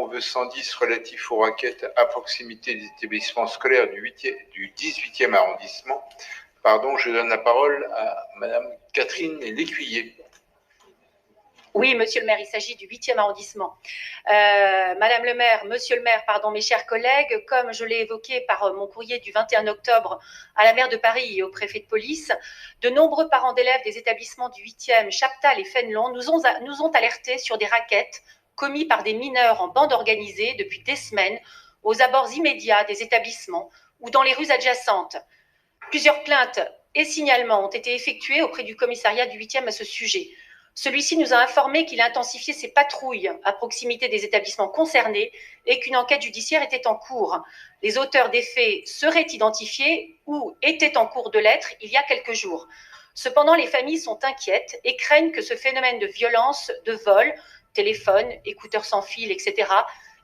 vœu 110 relatif aux raquettes à proximité des établissements scolaires du 18e arrondissement. Je donne la parole à Madame Catherine Lécuyer. Oui, monsieur le maire, il s'agit du 8e arrondissement. Madame le maire, monsieur le maire, mes chers collègues, comme je l'ai évoqué par mon courrier du 21 octobre à la maire de Paris et au préfet de police, de nombreux parents d'élèves des établissements du 8e, Chaptal et Fénelon, nous ont alertés sur des rackets commis par des mineurs en bande organisée depuis des semaines aux abords immédiats des établissements ou dans les rues adjacentes. Plusieurs plaintes et signalements ont été effectués auprès du commissariat du 8e à ce sujet. Celui-ci nous a informé qu'il a intensifié ses patrouilles à proximité des établissements concernés et qu'une enquête judiciaire était en cours. Les auteurs des faits seraient identifiés ou étaient en cours de l'être il y a quelques jours. Cependant, les familles sont inquiètes et craignent que ce phénomène de violence, de vol, téléphone, écouteurs sans fil, etc.,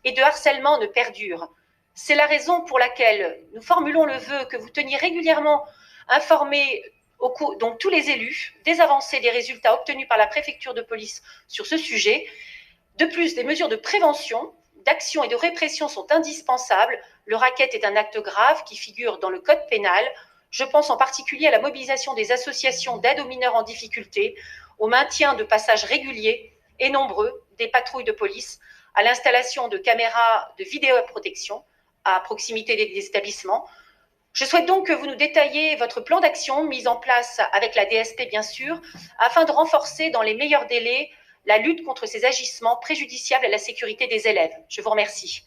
et de harcèlement ne perdure. C'est la raison pour laquelle nous formulons le vœu que vous teniez régulièrement informés donc tous les élus, des avancées, des résultats obtenus par la préfecture de police sur ce sujet. De plus, des mesures de prévention, d'action et de répression sont indispensables. Le racket est un acte grave qui figure dans le code pénal. Je pense en particulier à la mobilisation des associations d'aide aux mineurs en difficulté, au maintien de passages réguliers et nombreux des patrouilles de police, à l'installation de caméras de vidéoprotection à proximité des établissements. Je souhaite donc que vous nous détailliez votre plan d'action mis en place avec la DSP, bien sûr, afin de renforcer dans les meilleurs délais la lutte contre ces agissements préjudiciables à la sécurité des élèves. Je vous remercie.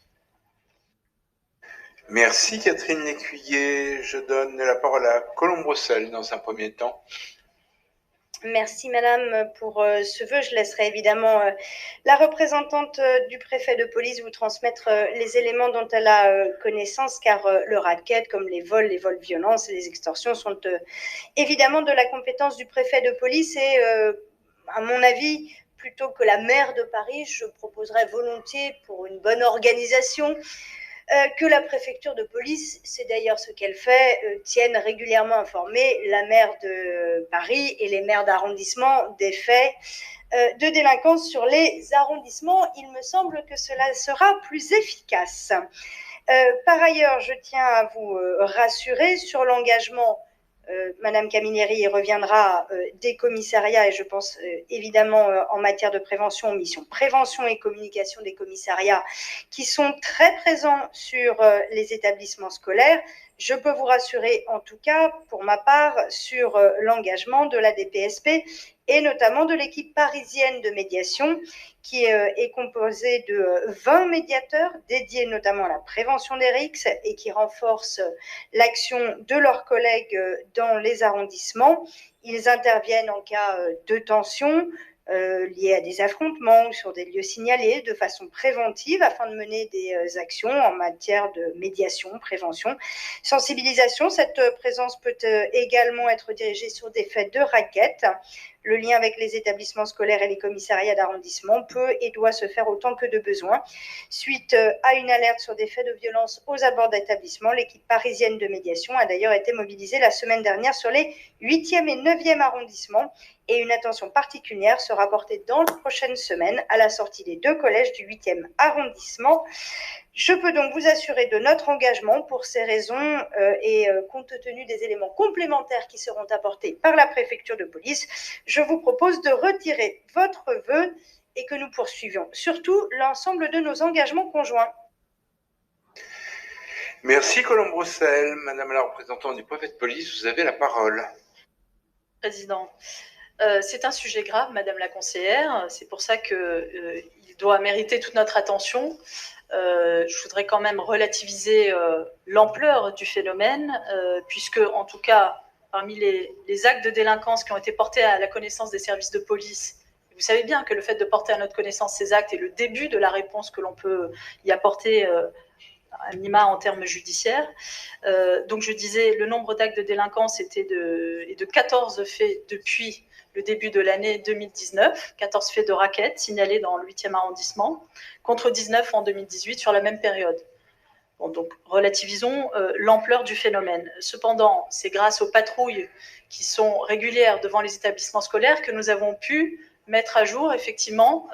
Merci Catherine Lécuyer. Je donne la parole à Colombe Brossel dans un premier temps. Merci Madame pour ce vœu. Je laisserai évidemment la représentante du préfet de police vous transmettre les éléments dont elle a connaissance, car le racket, comme les vols violences et les extorsions sont évidemment de la compétence du préfet de police et à mon avis, plutôt que la maire de Paris, je proposerais volontiers, pour une bonne organisation, que la préfecture de police, c'est d'ailleurs ce qu'elle fait, tienne régulièrement informés la maire de Paris et les maires d'arrondissement des faits de délinquance sur les arrondissements. Il me semble que cela sera plus efficace. Par ailleurs, je tiens à vous rassurer sur l'engagement. Madame Camilleri y reviendra des commissariats et je pense évidemment en matière de prévention, mission prévention et communication des commissariats qui sont très présents sur les établissements scolaires. Je peux vous rassurer en tout cas pour ma part sur l'engagement de la DPSP et notamment de l'équipe parisienne de médiation qui est composée de 20 médiateurs dédiés notamment à la prévention des risques et qui renforcent l'action de leurs collègues dans les arrondissements. Ils interviennent en cas de tension liés à des affrontements ou sur des lieux signalés de façon préventive afin de mener des actions en matière de médiation, prévention, sensibilisation. Cette présence peut également être dirigée sur des faits de racket. Le lien avec les établissements scolaires et les commissariats d'arrondissement peut et doit se faire autant que de besoin. Suite à une alerte sur des faits de violence aux abords d'établissements, l'équipe parisienne de médiation a d'ailleurs été mobilisée la semaine dernière sur les 8e et 9e arrondissements et une attention particulière sera portée dans les prochaines semaines à la sortie des 2 collèges du 8e arrondissement. Je peux donc vous assurer de notre engagement pour ces raisons et compte tenu des éléments complémentaires qui seront apportés par la préfecture de police, je vous propose de retirer votre vœu et que nous poursuivions surtout l'ensemble de nos engagements conjoints. Merci Colombe Brossel. Madame la représentante du préfet de police, vous avez la parole. Président, c'est un sujet grave, Madame la conseillère. C'est pour ça qu'il doit mériter toute notre attention. Je voudrais quand même relativiser l'ampleur du phénomène, puisque, en tout cas, parmi les actes de délinquance qui ont été portés à la connaissance des services de police, vous savez bien que le fait de porter à notre connaissance ces actes est le début de la réponse que l'on peut y apporter à minima en termes judiciaires. Donc je disais, le nombre d'actes de délinquance était de 14 faits depuis le début de l'année 2019, 14 faits de racket signalés dans le 8e arrondissement, contre 19 en 2018 sur la même période. Bon, donc relativisons l'ampleur du phénomène. Cependant, c'est grâce aux patrouilles qui sont régulières devant les établissements scolaires que nous avons pu mettre à jour effectivement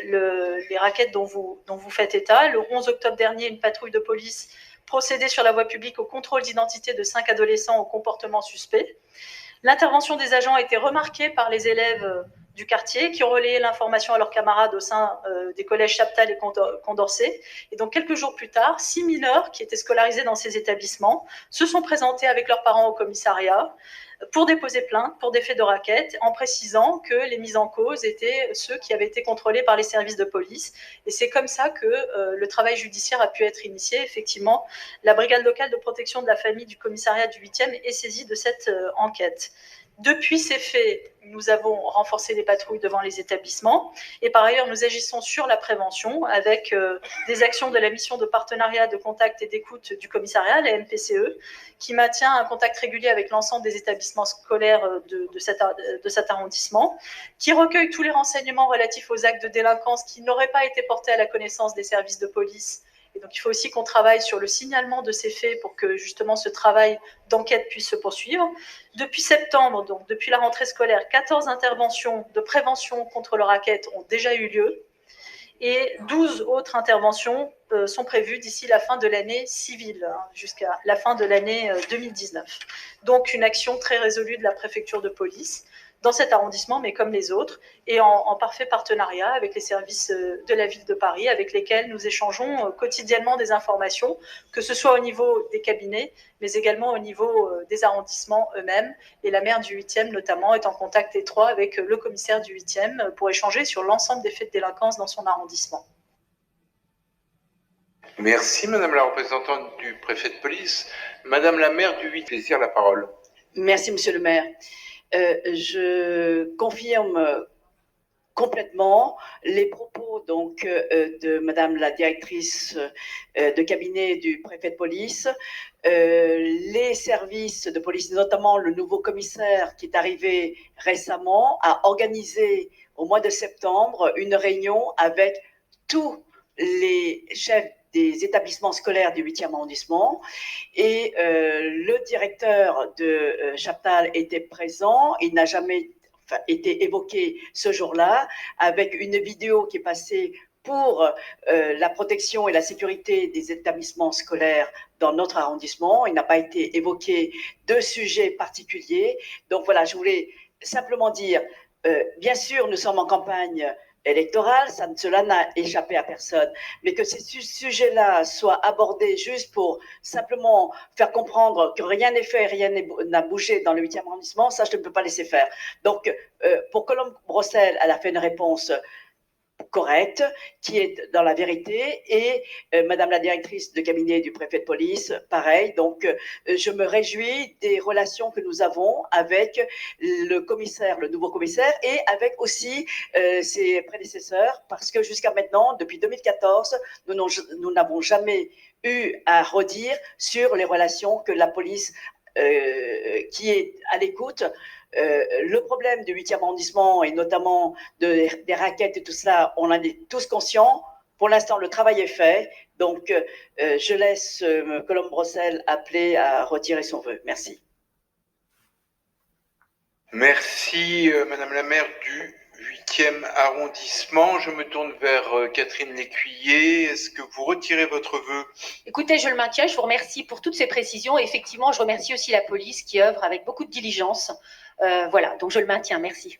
les raquettes dont vous faites état. Le 11 octobre dernier, une patrouille de police procédait sur la voie publique au contrôle d'identité de 5 adolescents au comportement suspect. L'intervention des agents a été remarquée par les élèves du quartier qui ont relayé l'information à leurs camarades au sein des collèges Chaptal et Condorcet. Et donc, quelques jours plus tard, 6 mineurs qui étaient scolarisés dans ces établissements se sont présentés avec leurs parents au commissariat pour déposer plainte pour des faits de raquettes, en précisant que les mis en cause étaient ceux qui avaient été contrôlés par les services de police. Et c'est comme ça que le travail judiciaire a pu être initié. Effectivement, la brigade locale de protection de la famille du commissariat du 8e est saisie de cette enquête. Depuis ces faits, nous avons renforcé les patrouilles devant les établissements et par ailleurs, nous agissons sur la prévention avec des actions de la mission de partenariat, de contact et d'écoute du commissariat, la MPCE, qui maintient un contact régulier avec l'ensemble des établissements scolaires de cet arrondissement, qui recueille tous les renseignements relatifs aux actes de délinquance qui n'auraient pas été portés à la connaissance des services de police. Et donc, il faut aussi qu'on travaille sur le signalement de ces faits pour que justement ce travail d'enquête puisse se poursuivre. Depuis septembre, donc depuis la rentrée scolaire, 14 interventions de prévention contre le racket ont déjà eu lieu et 12 autres interventions sont prévues d'ici la fin de l'année civile, jusqu'à la fin de l'année 2019. Donc, une action très résolue de la préfecture de police dans cet arrondissement, mais comme les autres, et en parfait partenariat avec les services de la ville de Paris, avec lesquels nous échangeons quotidiennement des informations, que ce soit au niveau des cabinets, mais également au niveau des arrondissements eux-mêmes. Et la maire du 8e, notamment, est en contact étroit avec le commissaire du 8e pour échanger sur l'ensemble des faits de délinquance dans son arrondissement. Merci, Madame la représentante du préfet de police. Madame la maire du 8e, plaisir la parole. Merci, Monsieur le maire. Je confirme complètement les propos donc de Madame la directrice de cabinet du préfet de police. Les services de police, notamment le nouveau commissaire qui est arrivé récemment, a organisé au mois de septembre une réunion avec tous les chefs des établissements scolaires du 8e arrondissement et le directeur de Chaptal était présent. Il n'a jamais été évoqué ce jour-là, avec une vidéo qui est passée pour la protection et la sécurité des établissements scolaires dans notre arrondissement. Il n'a pas été évoqué de sujet particulier. Donc voilà, je voulais simplement dire, bien sûr, nous sommes en campagne électorale, cela n'a échappé à personne, mais que ces sujets-là soient abordés juste pour simplement faire comprendre que rien n'est fait, rien n'a bougé dans le 8e arrondissement, ça je ne peux pas laisser faire. Donc pour Colombe Brossel, elle a fait une réponse correcte, qui est dans la vérité, et Madame la directrice de cabinet du préfet de police, pareil. Donc, je me réjouis des relations que nous avons avec le commissaire, le nouveau commissaire, et avec aussi ses prédécesseurs, parce que jusqu'à maintenant, depuis 2014, nous n'avons jamais eu à redire sur les relations que la police qui est à l'écoute. Le problème du 8e arrondissement et notamment des raquettes et tout ça, on en est tous conscients. Pour l'instant, le travail est fait. Donc, je laisse Colombe Brossel appeler à retirer son vœu. Merci. Merci, Madame la maire du 8e arrondissement. Je me tourne vers Catherine Lécuyer. Est-ce que vous retirez votre vœu? Écoutez, je le maintiens. Je vous remercie pour toutes ces précisions. Et effectivement, je remercie aussi la police qui œuvre avec beaucoup de diligence. Voilà, donc je le maintiens. Merci.